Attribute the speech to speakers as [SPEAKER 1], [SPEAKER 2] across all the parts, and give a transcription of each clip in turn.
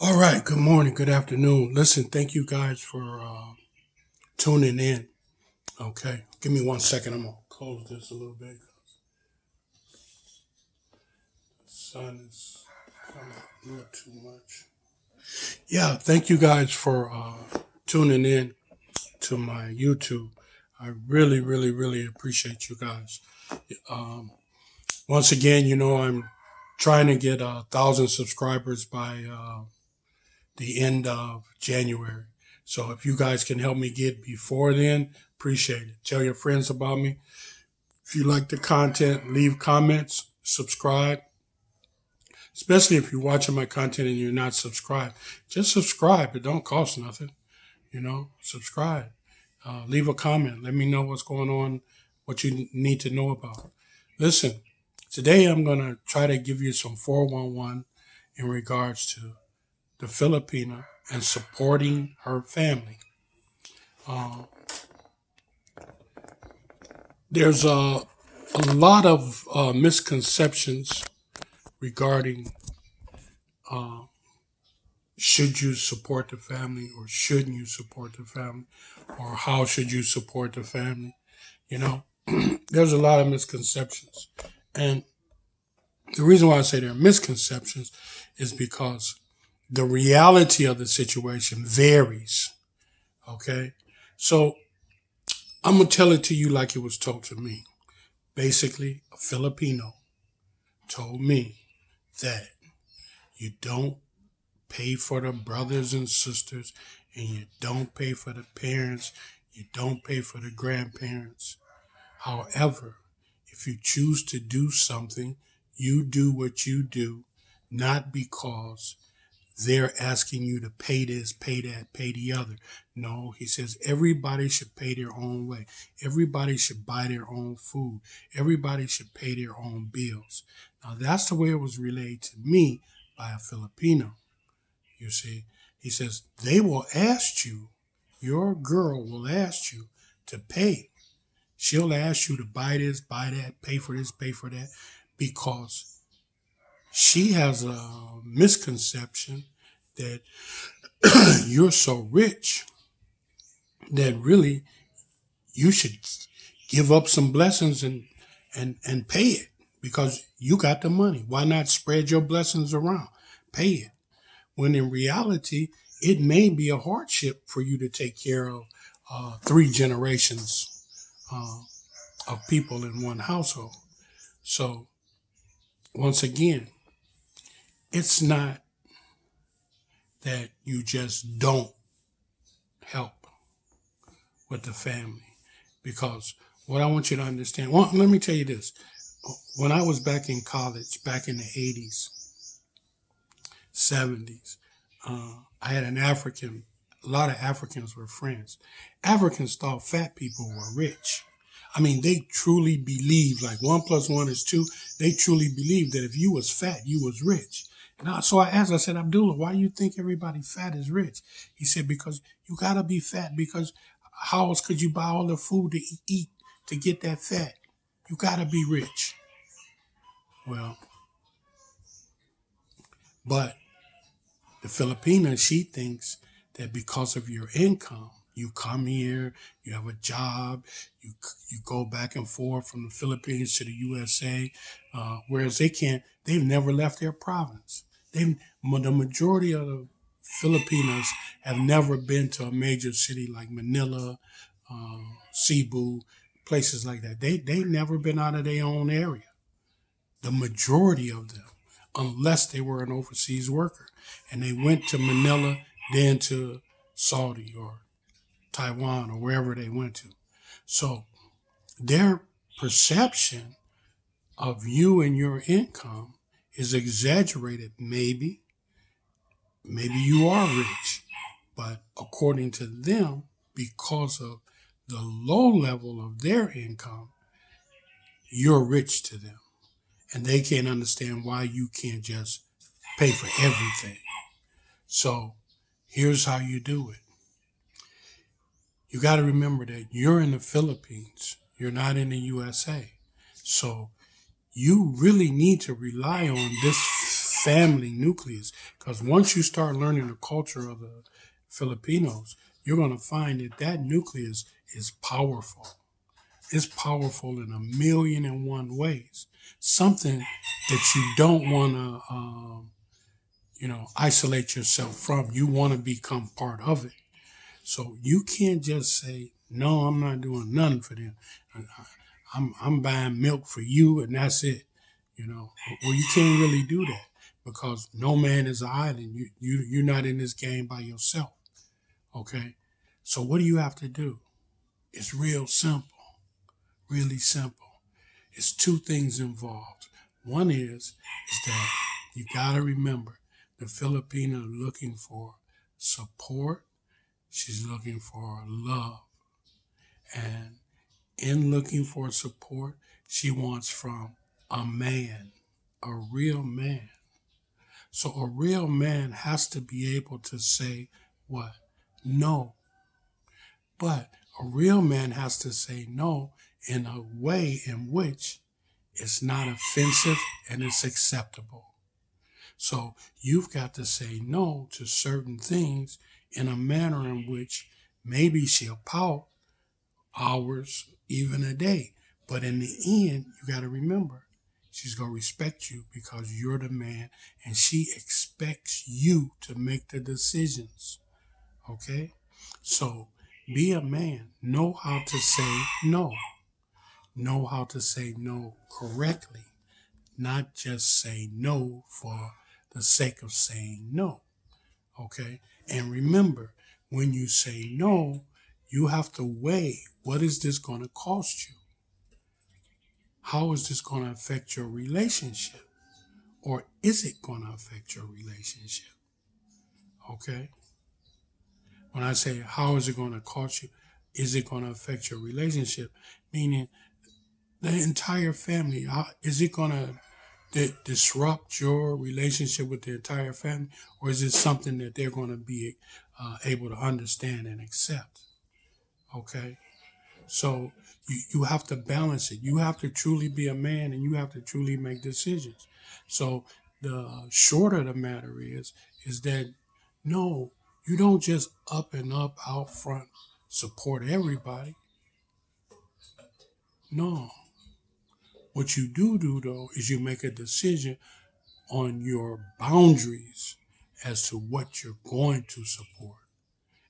[SPEAKER 1] All right. Good morning. Good afternoon. Listen, thank you guys for tuning in. Okay. Give me 1 second. I'm going to close this a little bit. The sun is coming a little too much. Yeah. Thank you guys for tuning in to my YouTube. I really, really, really appreciate you guys. Um, Once again, I'm trying to get 1,000 subscribers by the end of January. So if you guys can help me get before then, appreciate it. Tell your friends about me. If you like the content, leave comments, subscribe. Especially if you're watching my content and you're not subscribed, just subscribe. It don't cost nothing. Subscribe. Leave a comment. Let me know what's going on, what you need to know about. Listen, today I'm going to try to give you some 411 in regards to the Filipina and supporting her family. Uh, there's a lot of misconceptions regarding uh, should you support the family or shouldn't you support the family or how should you support the family. You know, there's a lot of misconceptions. And the reason why I say there are misconceptions is because the reality of the situation varies. Okay. So I'm going to tell it to you like it was told to me. Basically, a Filipino told me that you don't pay for the brothers and sisters, and you don't pay for the parents, you don't pay for the grandparents. However, if you choose to do something, you do what you do, not because they're asking you to pay this, pay that, pay the other. No, he says everybody should pay their own way. Everybody should buy their own food. Everybody should pay their own bills. Now, that's the way it was relayed to me by a Filipino. You see, he says they will ask you, your girl will ask you to pay. She'll ask you to buy this, buy that, pay for this, pay for that, because she has a misconception that you're so rich that really you should give up some blessings and pay it because you got the money. Why not spread your blessings around? Pay it. When in reality, it may be a hardship for you to take care of three generations uh, of people in one household. So once again, it's not that you just don't help with the family. Because what I want you to understand, well, let me tell you this. When I was back in college, back in the 80s, 70s, I had a lot of Africans were friends. Africans thought fat people were rich. I mean, they truly believed, like 1+1 is 2. They truly believed that if you was fat, you was rich. So I asked, I said, Abdullah, why do you think everybody fat is rich? He said, because you got to be fat because how else could you buy all the food to eat to get that fat? You got to be rich. Well, but the Filipina, she thinks that because of your income, you come here, you have a job, you go back and forth from the Philippines to the USA, whereas they've never left their province. The majority of the Filipinos have never been to a major city like Manila, Cebu, places like that. They've never been out of their own area. The majority of them, unless they were an overseas worker. And they went to Manila, then to Saudi or Taiwan or wherever they went to. So their perception of you and your income is exaggerated. Maybe you are rich, but according to them, because of the low level of their income, you're rich to them. And they can't understand why you can't just pay for everything. So here's how you do it. You got to remember that you're in the Philippines. You're not in the USA. So you really need to rely on this family nucleus. Because once you start learning the culture of the Filipinos, you're going to find that that nucleus is powerful. It's powerful in a million and one ways. Something that you don't want to, isolate yourself from. You want to become part of it. So you can't just say, no, I'm not doing nothing for them. I'm buying milk for you and that's it. Well, you can't really do that because no man is an island. You're not in this game by yourself. Okay. So what do you have to do? It's real simple, really simple. It's two things involved. One is that you got to remember the Filipina looking for support. She's looking for love. And in looking for support, she wants from a man, a real man. So a real man has to be able to say what? No. But a real man has to say no in a way in which it's not offensive and it's acceptable. So you've got to say no to certain things in a manner in which maybe she'll pout hours, even a day. But in the end, you got to remember, she's going to respect you because you're the man and she expects you to make the decisions. Okay? So be a man. Know how to say no. Know how to say no correctly, not just say no for the sake of saying no. Okay? And remember, when you say no, you have to weigh what is this going to cost you? How is this going to affect your relationship? Or is it going to affect your relationship? Okay? When I say how is it going to cost you, is it going to affect your relationship? Meaning the entire family. Is it going to disrupt your relationship with the entire family? Or is it something that they're going to be able to understand and accept? Okay? So you have to balance it. You have to truly be a man and you have to truly make decisions. So the short of the matter is that no, you don't just up and up out front support everybody. No. What you do though is you make a decision on your boundaries as to what you're going to support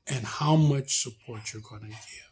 [SPEAKER 1] and how much support you're going to give.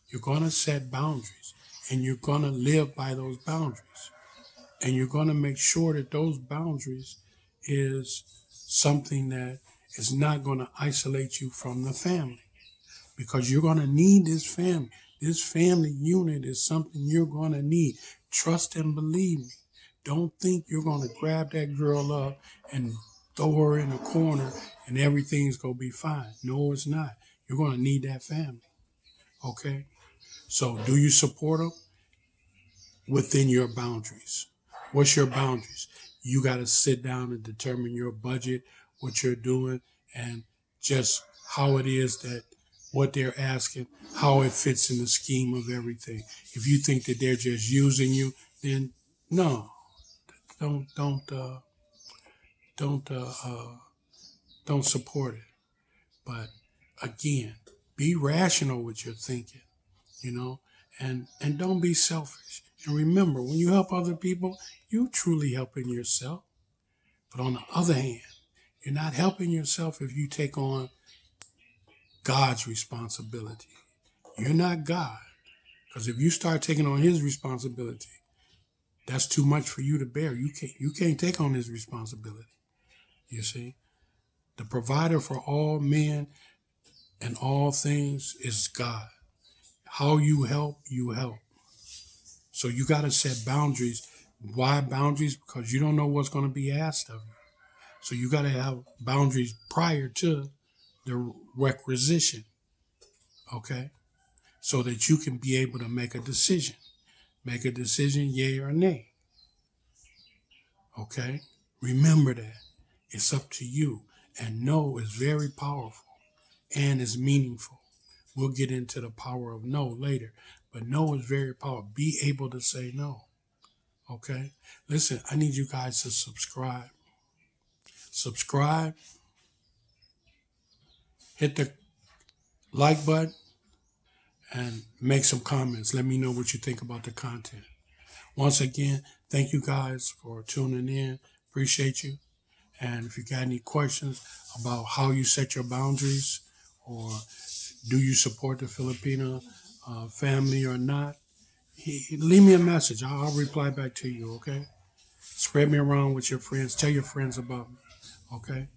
[SPEAKER 1] You're going to set boundaries and you're going to live by those boundaries. And you're going to make sure that those boundaries is something that is not going to isolate you from the family because you're going to need this family. This family unit is something you're going to need. Trust and believe me. Don't think you're going to grab that girl up and throw her in a corner and everything's going to be fine. No, it's not. You're going to need that family. Okay? So do you support them? Within your boundaries. What's your boundaries? You got to sit down and determine your budget, what you're doing, and just how it is that what they're asking, how it fits in the scheme of everything. If you think that they're just using you, then no, don't don't uh, don't uh, uh, don't support it. But again, be rational with your thinking, you know, and don't be selfish. And remember, when you help other people, you truly helping yourself. But on the other hand, you're not helping yourself if you take on God's responsibility. You're not God. Because if you start taking on his responsibility, that's too much for you to bear. You can't take on his responsibility. You see? The provider for all men and all things is God. How you help, you help. So you got to set boundaries. Why boundaries? Because you don't know what's going to be asked of you. So you got to have boundaries prior to the requisition, okay? So that you can be able to make a decision. Make a decision, yay or nay, okay? Remember that. It's up to you. And no is very powerful and is meaningful. We'll get into the power of no later. But no is very powerful. Be able to say no. Okay? Listen, I need you guys to subscribe. subscribe, hit the like button, and make some comments. Let me know what you think about the content. Once again, thank you guys for tuning in. Appreciate you. And if you got any questions about how you set your boundaries, or do you support the Filipina family or not, leave me a message. I'll reply back to you, okay? Spread me around with your friends. Tell your friends about me, okay?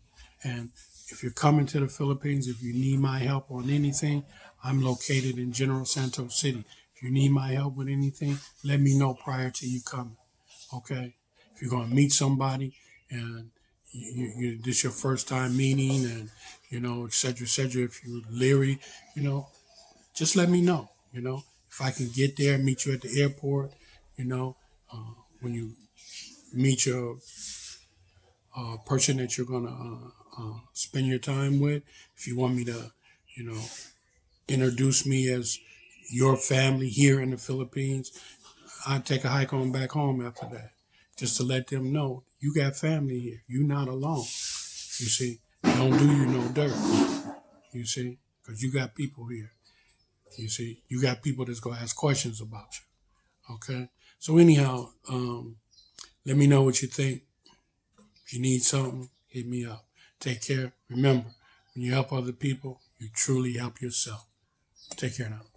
[SPEAKER 1] And if you're coming to the Philippines, if you need my help on anything, I'm located in General Santos City. If you need my help with anything, let me know prior to you coming, okay? If you're going to meet somebody and this your first time meeting, and, et cetera, et cetera, if you're leery, just let me know, if I can get there, meet you at the airport, when you meet your person that you're going to spend your time with. If you want me to, you know, introduce me as your family here in the Philippines, I'd take a hike on back home after that, just to let them know you got family here. You're not alone. You see, don't do you no dirt. You see, because you got people here. You see, you got people that's going to ask questions about you. Okay? So anyhow, let me know what you think. If you need something, hit me up. Take care. Remember, when you help other people, you truly help yourself. Take care now.